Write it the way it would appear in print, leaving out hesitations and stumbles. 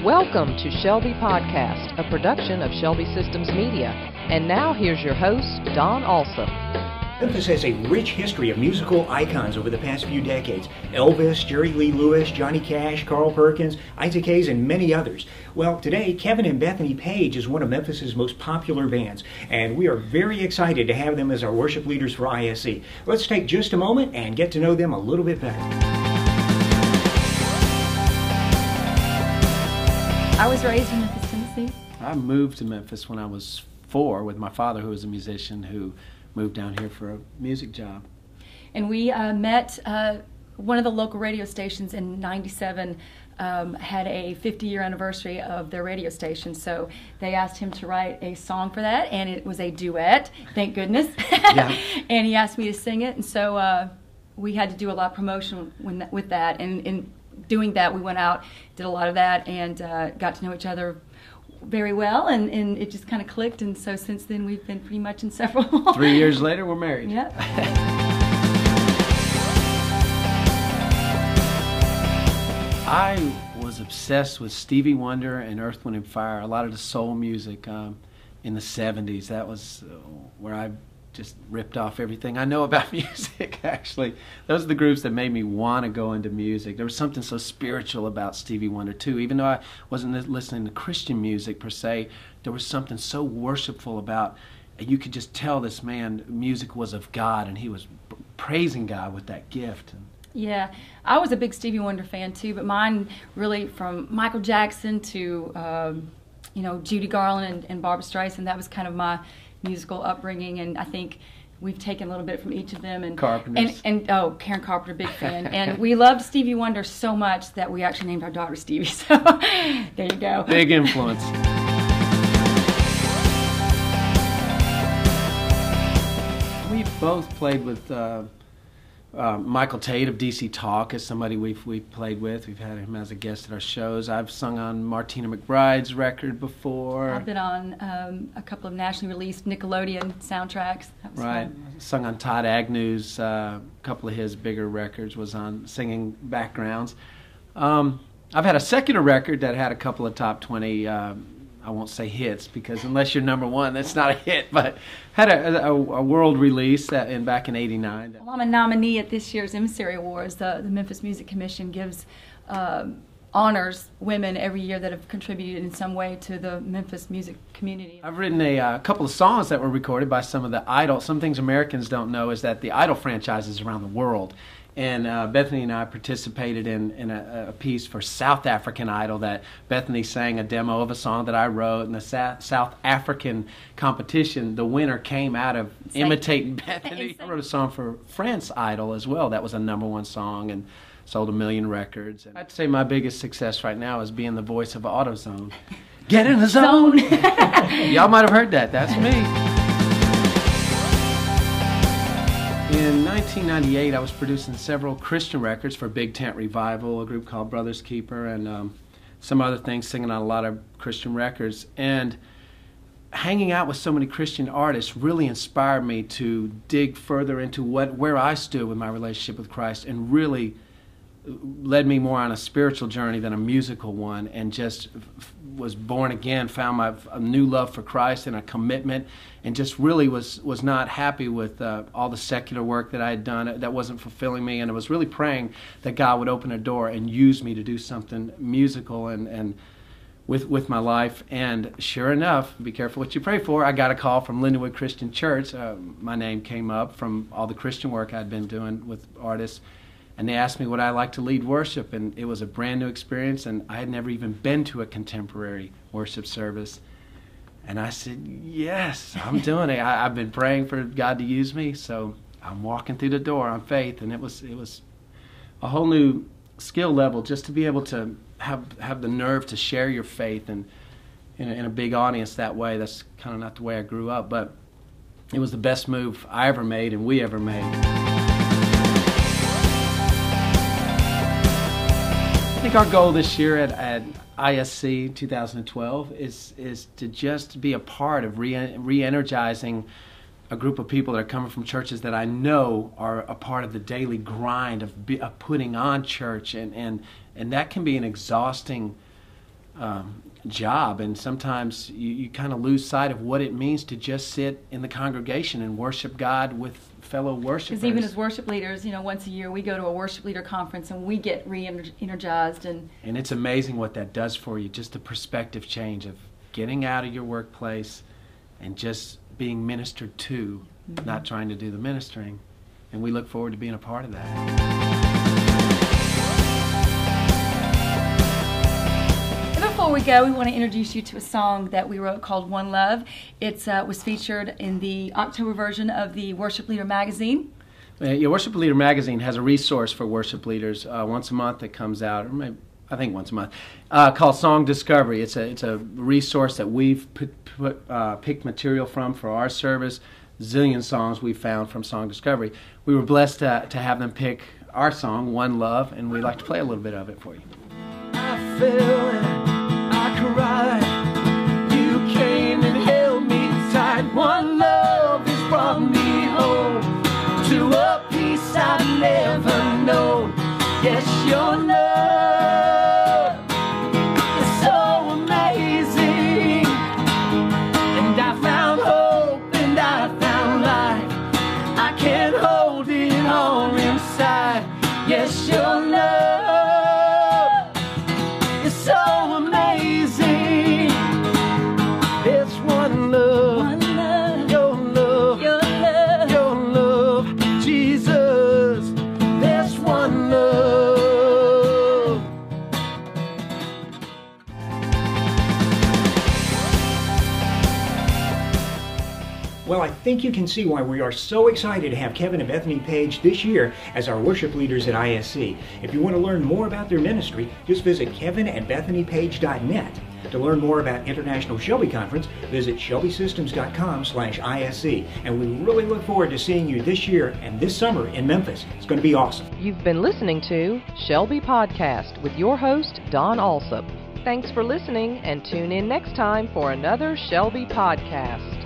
Welcome to Shelby Podcast, a production of Shelby Systems Media. And now here's your host, Don Alsop. Memphis has a rich history of musical icons over the past few decades. Elvis, Jerry Lee Lewis, Johnny Cash, Carl Perkins, Issac Hayes, and many others. Well, today, Kevin and Bethany Paige is one of Memphis's most popular bands, and we are very excited to have them as our worship leaders for ISC. Let's take just a moment and get to know them a little bit better. I was raised in Memphis, Tennessee. I moved to Memphis when I was 4 with my father, who was a musician, who moved down here for a music job. And we met one of the local radio stations in '97 had a 50-year anniversary of their radio station, so they asked him to write a song for that, and it was a duet, thank goodness. Yeah. And he asked me to sing it, and so we had to do a lot of promotion with that, and in doing that we went out, did a lot of that, and got to know each other very well, and it just kind of clicked, and so since then we've been pretty much in several. 3 years later, we're married. Yep. I was obsessed with Stevie Wonder and Earth, Wind & Fire, a lot of the soul music in the 70s. That was where I just ripped off everything I know about music, actually. Those are the groups that made me want to go into music. There was something so spiritual about Stevie Wonder, too. Even though I wasn't listening to Christian music, per se, there was something so worshipful about, and you could just tell this man, music was of God, and he was praising God with that gift. Yeah, I was a big Stevie Wonder fan, too, but mine really from Michael Jackson to, Judy Garland and Barbra Streisand. That was kind of my musical upbringing, and I think we've taken a little bit from each of them. And Carpenters. And Karen Carpenter, big fan. And we loved Stevie Wonder so much that we actually named our daughter Stevie. So there you go. Big influence. We both played with Michael Tate of DC Talk is somebody we've played with. We've had him as a guest at our shows. I've sung on Martina McBride's record before. I've been on a couple of nationally released Nickelodeon soundtracks. That was right. fun. Sung on Todd Agnew's, a couple of his bigger records, was on singing backgrounds. I've had a secular record that had a couple of top 20, I won't say hits, because unless you're number one, that's not a hit, but had a world release back in '89. Well, I'm a nominee at this year's Emissary Awards. The Memphis Music Commission gives honors women every year that have contributed in some way to the Memphis music community. I've written a couple of songs that were recorded by some of the Idol. Some things Americans don't know is that the Idol franchises around the world. And Bethany and I participated in a piece for South African Idol that Bethany sang a demo of a song that I wrote. In the South African competition, the winner came out of imitating Bethany. I wrote a song for France Idol as well. That was a #1 song and sold 1 million records. And I'd say my biggest success right now is being the voice of AutoZone. Get in the zone! Y'all might have heard that. That's me. In 1998, I was producing several Christian records for Big Tent Revival, a group called Brothers Keeper, and some other things, singing on a lot of Christian records. And hanging out with so many Christian artists really inspired me to dig further into where I stood with my relationship with Christ, and really led me more on a spiritual journey than a musical one, and just was born again, found a new love for Christ and a commitment, and just really was not happy with all the secular work that I had done that wasn't fulfilling me, and I was really praying that God would open a door and use me to do something musical and with my life. And sure enough, be careful what you pray for, I got a call from Lindenwood Christian Church. My name came up from all the Christian work I'd been doing with artists. And they asked me would I like to lead worship, and it was a brand new experience, and I had never even been to a contemporary worship service. And I said, yes, I'm doing it. I've been praying for God to use me, so I'm walking through the door on faith, and it was a whole new skill level just to be able to have the nerve to share your faith and in a big audience that way. That's kind of not the way I grew up, but it was the best move I ever made and we ever made. I think our goal this year at ISC 2012 is to just be a part of re-energizing a group of people that are coming from churches that I know are a part of the daily grind of putting on church, and that can be an exhausting job, and sometimes you kind of lose sight of what it means to just sit in the congregation and worship God with fellow worshipers. Because even as worship leaders, once a year we go to a worship leader conference and we get re-energized. And it's amazing what that does for you, just the perspective change of getting out of your workplace and just being ministered to, not trying to do the ministering. And we look forward to being a part of that. Before we go, we want to introduce you to a song that we wrote called One Love. It was featured in the October version of the Worship Leader magazine. Worship Leader magazine has a resource for worship leaders once a month that comes out, or maybe, I think once a month, called Song Discovery. It's a resource that we've picked material from for our service. Zillion songs we found from Song Discovery. We were blessed to have them pick our song, One Love, and we'd like to play a little bit of it for you. I fell and I cried. You came and held me tight. One love has brought me home to a peace I've never known. Yes, your love is so amazing, and I found hope and I found life. I can't hold it all inside. Yes, your love is so amazing. There's one love, your love, your love, your love, Jesus. There's one love. Well, I think you can see why we are so excited to have Kevin and Bethany Paige this year as our worship leaders at ISC. If you want to learn more about their ministry, just visit kevinandbethanypaige.net. To learn more about International Shelby Conference, visit shelbysystems.com/ISC. And we really look forward to seeing you this year and this summer in Memphis. It's going to be awesome. You've been listening to Shelby Podcast with your host, Don Alsop. Thanks for listening, and tune in next time for another Shelby Podcast.